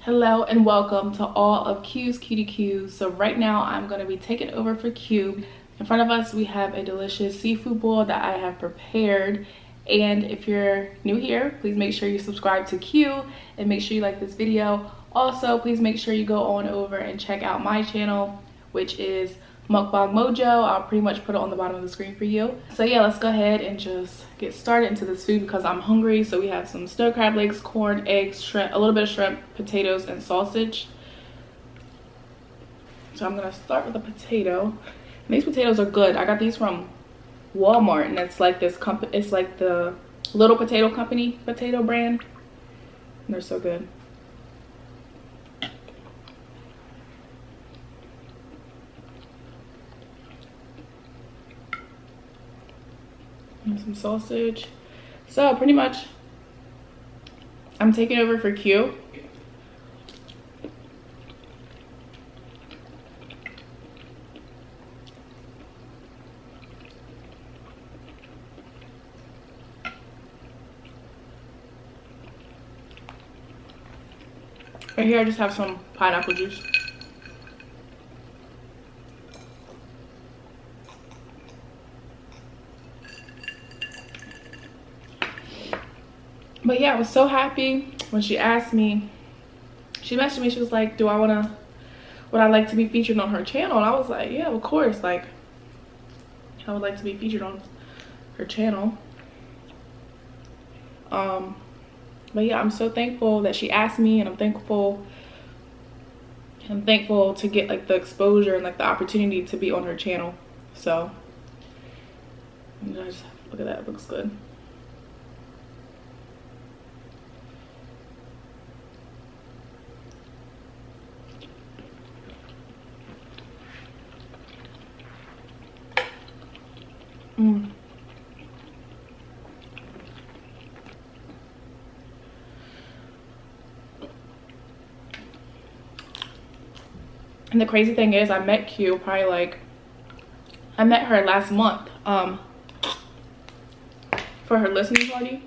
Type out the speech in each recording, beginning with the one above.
Hello and welcome to all of Q's Cutie Q's. So right now I'm going to be taking over for Q. In front of us we have a delicious seafood bowl that I have prepared. And if you're new here, please make sure you subscribe to Q and make sure you like this video. Also, please make sure you go on over and check out my channel, which is Mukbang Mojo. I'll pretty much put it on the bottom of the screen for you. So yeah, let's go ahead and just get started into this food because I'm hungry. So we have some snow crab legs, corn, eggs, shrimp, a little bit of shrimp, potatoes, and sausage. So I'm gonna start with the potato. And these potatoes are good. I got these from Walmart, and it's like this company. It's like the Little Potato Company potato brand, and they're so good. And some sausage. So pretty much I'm taking over for Q. Right here I just have some pineapple juice. But yeah, I was so happy when she asked me. She messaged me, she was like, would I like to be featured on her channel? And I was like, yeah, of course, like I would like to be featured on her channel. But yeah, I'm so thankful that she asked me, and I'm thankful to get like the exposure and like the opportunity to be on her channel. So just look at that, it looks good. And the crazy thing is, I met Q I met her last month for her listening party.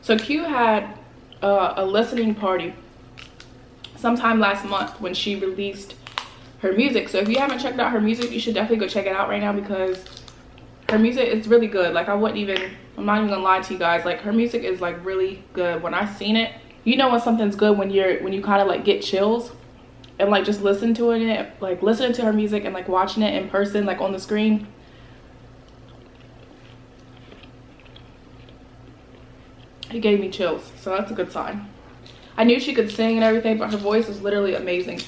So Q had a listening party sometime last month when she released her music. So if you haven't checked out her music, you should definitely go check it out right now, because her music is really good. Like I'm not even gonna lie to you guys, like her music is like really good. When I seen it, you know when something's good when you kind of like get chills and like just listen to it, like listening to her music and like watching it in person, like on the screen. It gave me chills, so that's a good sign. I knew she could sing and everything, but her voice is literally amazing.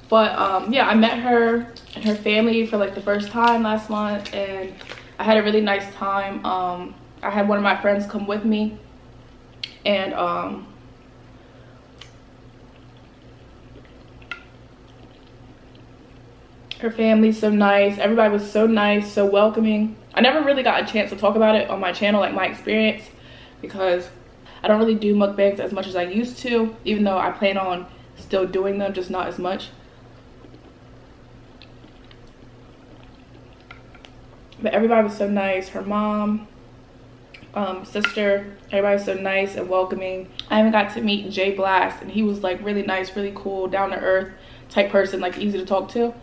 But yeah, I met her and her family for like the first time last month, and I had a really nice time. I had one of my friends come with me, and her family's so nice. Everybody was so nice, so welcoming. I never really got a chance to talk about it on my channel, like my experience, because I don't really do mukbangs as much as I used to, even though I plan on still doing them, just not as much. But everybody was so nice. Her mom, sister, everybody was so nice and welcoming. I even got to meet Jay Blast, and he was like really nice, really cool, down to earth type person, like easy to talk to.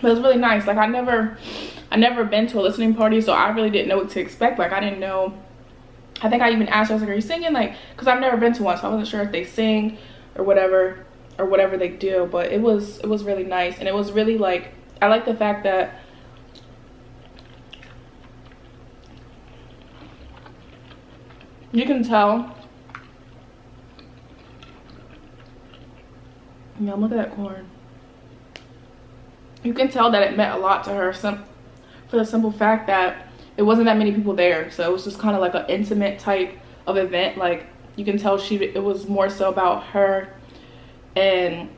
But it was really nice. Like I never been to a listening party, so I really didn't know what to expect. Like I didn't know. I think I even asked her, I was like, are you singing? Like, because I've never been to one, so I wasn't sure if they sing or whatever they do. But it was really nice, and it was really like, I like the fact that you can tell. Yeah, look at that corn. You can tell that it meant a lot to her, for the simple fact that it wasn't that many people there. So it was just kind of like an intimate type of event. Like you can tell it was more so about her and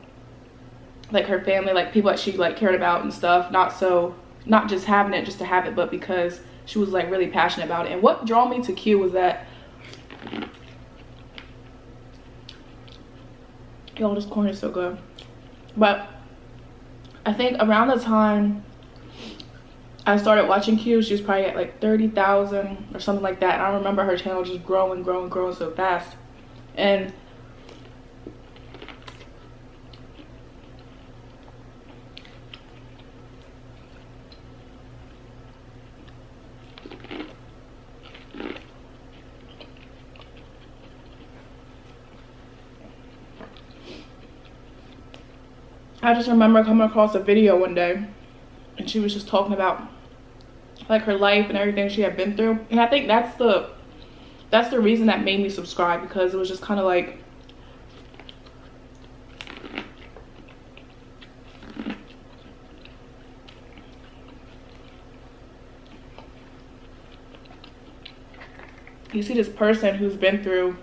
like her family, like people that she like cared about and stuff. Not just having it just to have it, but because she was like really passionate about it. And what drew me to Q was that, y'all, this corn is so good. But I think around the time I started watching Q, she was probably at like 30,000 or something like that. And I remember her channel just growing so fast. And I just remember coming across a video one day and she was just talking about like her life and everything she had been through. And I think that's the reason that made me subscribe, because it was just kind of like, you see this person who's been through,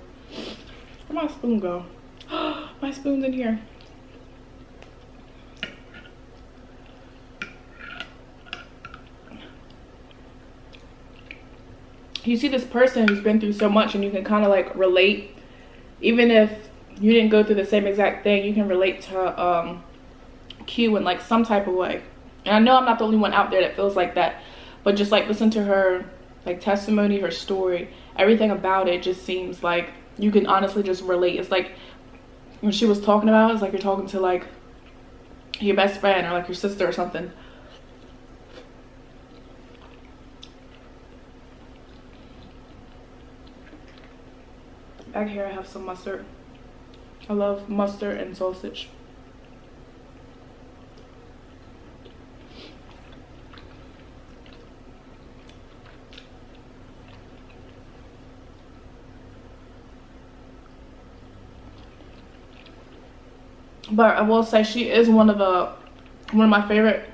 where'd my spoon go? My spoon's in here. You see this person who's been through so much and you can kind of like relate, even if you didn't go through the same exact thing, you can relate to Q in like some type of way. And I know I'm not the only one out there that feels like that, but just like listen to her like testimony, her story, everything about it just seems like you can honestly just relate. It's like when she was talking about it, it's like you're talking to like your best friend or like your sister or something. Back here I have some mustard. I love mustard and sausage. But I will say she is one of my favorite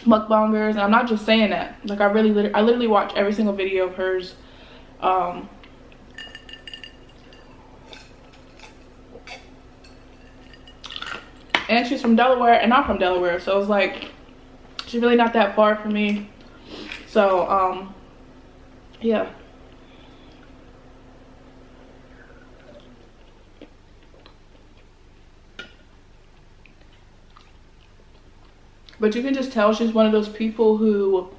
mukbangers, and I'm not just saying that. Like I literally watch every single video of hers. And she's from Delaware and I'm from Delaware, so it's like she's really not that far from me. So yeah. But you can just tell she's one of those people who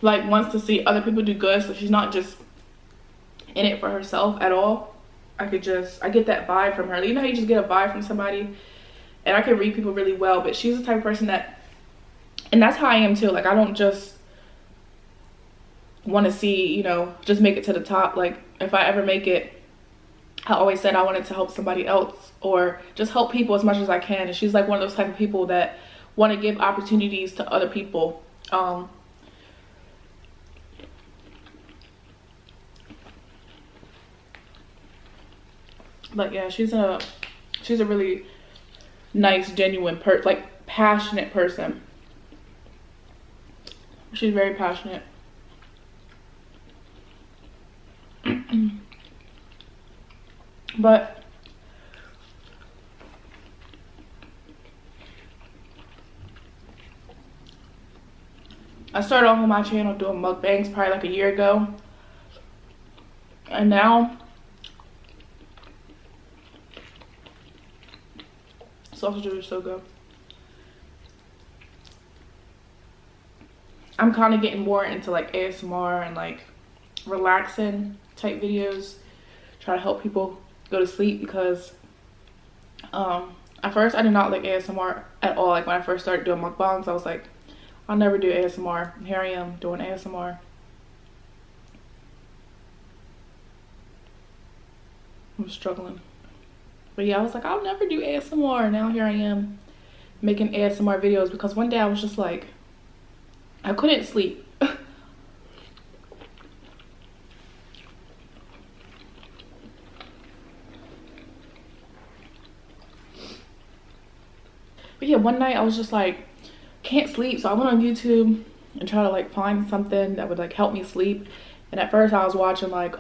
like wants to see other people do good, so she's not just in it for herself at all. I get that vibe from her. You know how you just get a vibe from somebody, and I can read people really well, but she's the type of person that, and that's how I am too. Like I don't just want to see, you know, just make it to the top. Like if I ever make it, I always said I wanted to help somebody else or just help people as much as I can. And she's like one of those type of people that want to give opportunities to other people. But yeah, she's a really nice, genuine like passionate person. She's very passionate. But I started off on my channel doing mukbangs probably like a year ago, and now sausages are so good. I'm kind of getting more into like ASMR and like relaxing type videos, try to help people go to sleep, because at first I did not like ASMR at all. Like when I first started doing mukbangs, I was like, I'll never do ASMR. And here I am doing ASMR. I'm struggling. But yeah, I was like, I'll never do ASMR. Now here I am making ASMR videos, because one day I was just like, I couldn't sleep. But yeah, one night I was just like, can't sleep, so I went on YouTube and tried to like find something that would like help me sleep. And at first I was watching like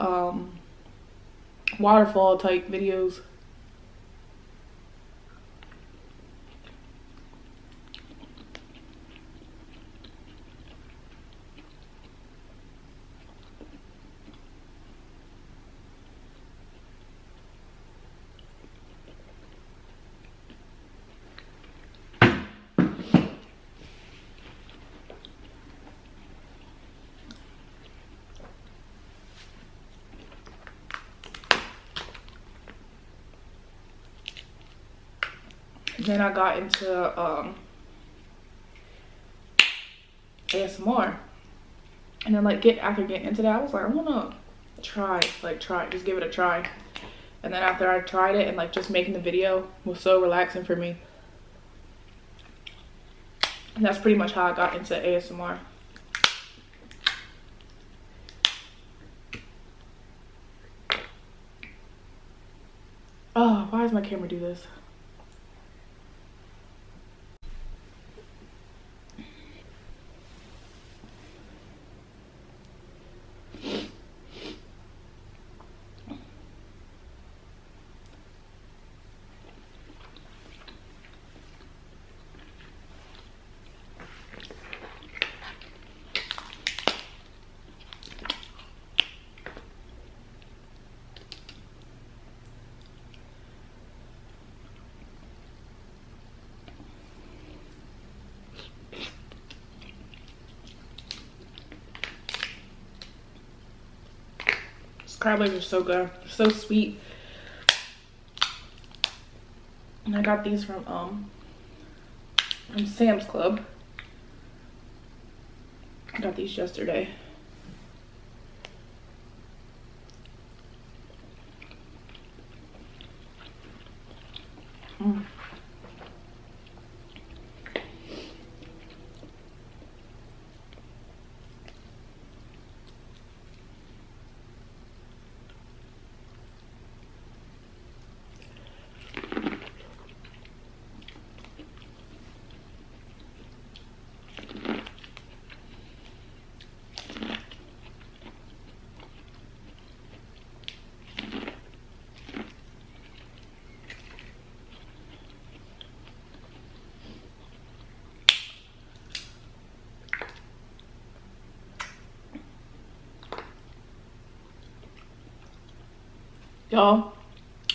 waterfall type videos. then I got into ASMR. And then like after getting into that, I was like, I wanna try, just give it a try. And then after I tried it and like just making the video was so relaxing for me. And that's pretty much how I got into ASMR. Oh, why does my camera do this? Crab legs are so good. They're so sweet. And I got these from Sam's Club. I got these yesterday.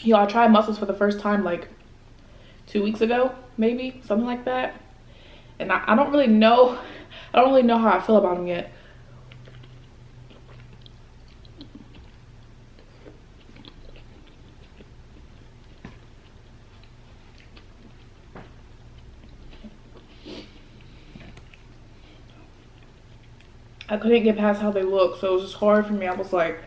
Y'all, I tried mussels for the first time like 2 weeks ago, maybe something like that. And I don't really know how I feel about them yet. I couldn't get past how they look, so it was just hard for me. I was like,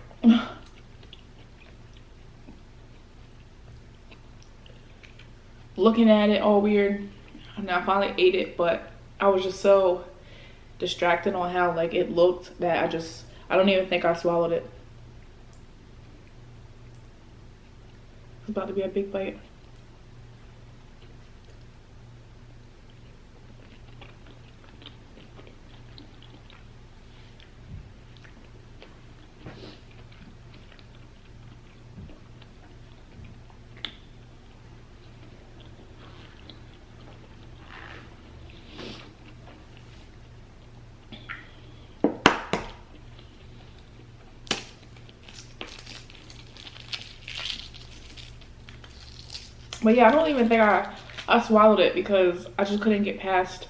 looking at it all weird. And I finally ate it, but I was just so distracted on how like it looked that I don't even think I swallowed it. It's about to be a big bite. But yeah, I don't even think I swallowed it because I just couldn't get past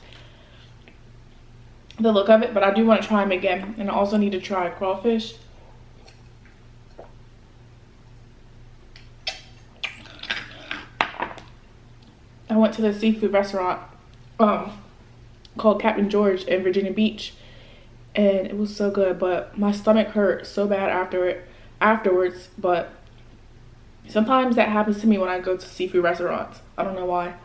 the look of it. But I do want to try them again. And I also need to try crawfish. I went to the seafood restaurant called Captain George in Virginia Beach. And it was so good. But my stomach hurt so bad afterwards. But sometimes that happens to me when I go to seafood restaurants. I don't know why.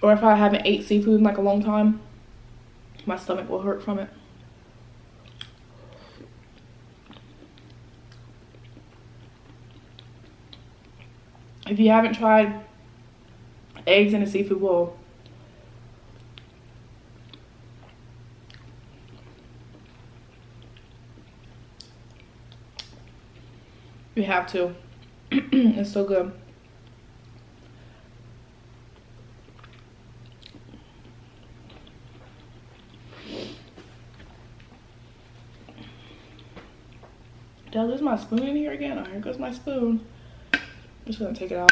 Or if I haven't ate seafood in like a long time, my stomach will hurt from it. If you haven't tried eggs in a seafood bowl, you have to. It's so good. Did I lose my spoon in here again? Oh, here goes my spoon. I'm just gonna take it out.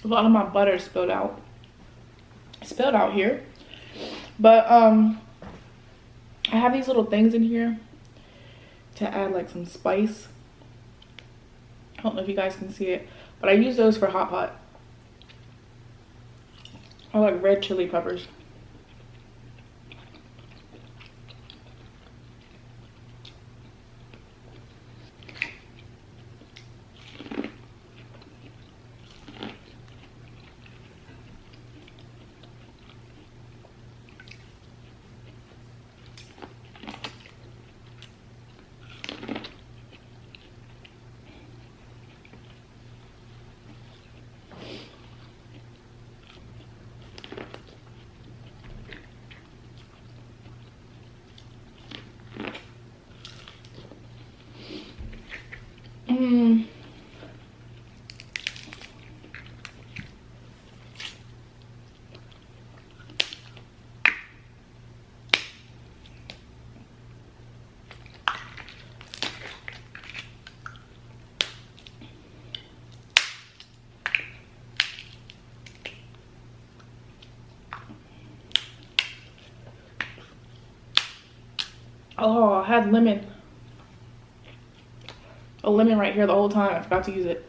A lot of my butter spilled out. spilled out here. But I have these little things in here to add like some spice. I don't know if you guys can see it, but I use those for hot pot. I like red chili peppers. Oh, I had lemon. A lemon right here the whole time. I forgot to use it.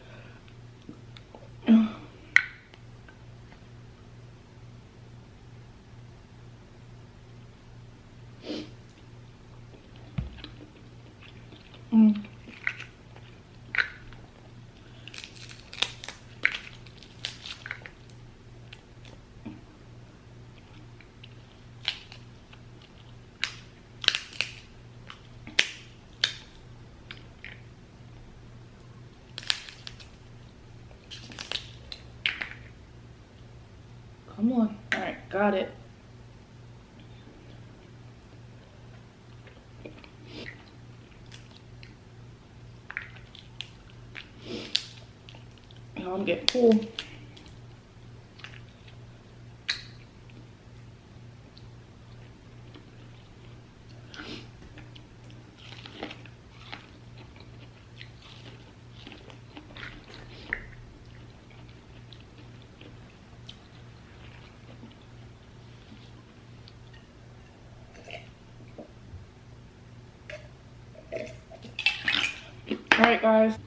Come on. All right, got it. Oh, I'm getting full. All right, guys,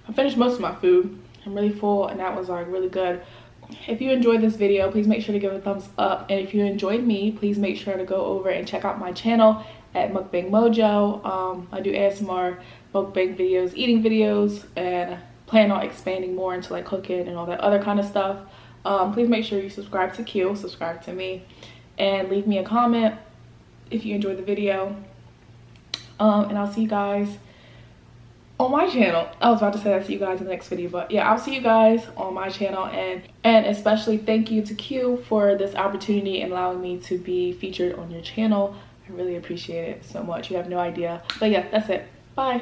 I finished most of my food. I'm really full, and that was like really good. If you enjoyed this video, please make sure to give it a thumbs up, and if you enjoyed me, please make sure to go over and check out my channel at Mukbang Mojo. I do ASMR, mukbang videos, eating videos, and plan on expanding more into like cooking and all that other kind of stuff. Please make sure you subscribe to Q, subscribe to me, and leave me a comment if you enjoyed the video. And I'll see you guys on my channel. I was about to say I'll see you guys in the next video, but yeah, I'll see you guys on my channel. And especially thank you to Q for this opportunity and allowing me to be featured on your channel. I really appreciate it so much. You have no idea. But yeah, that's it. Bye.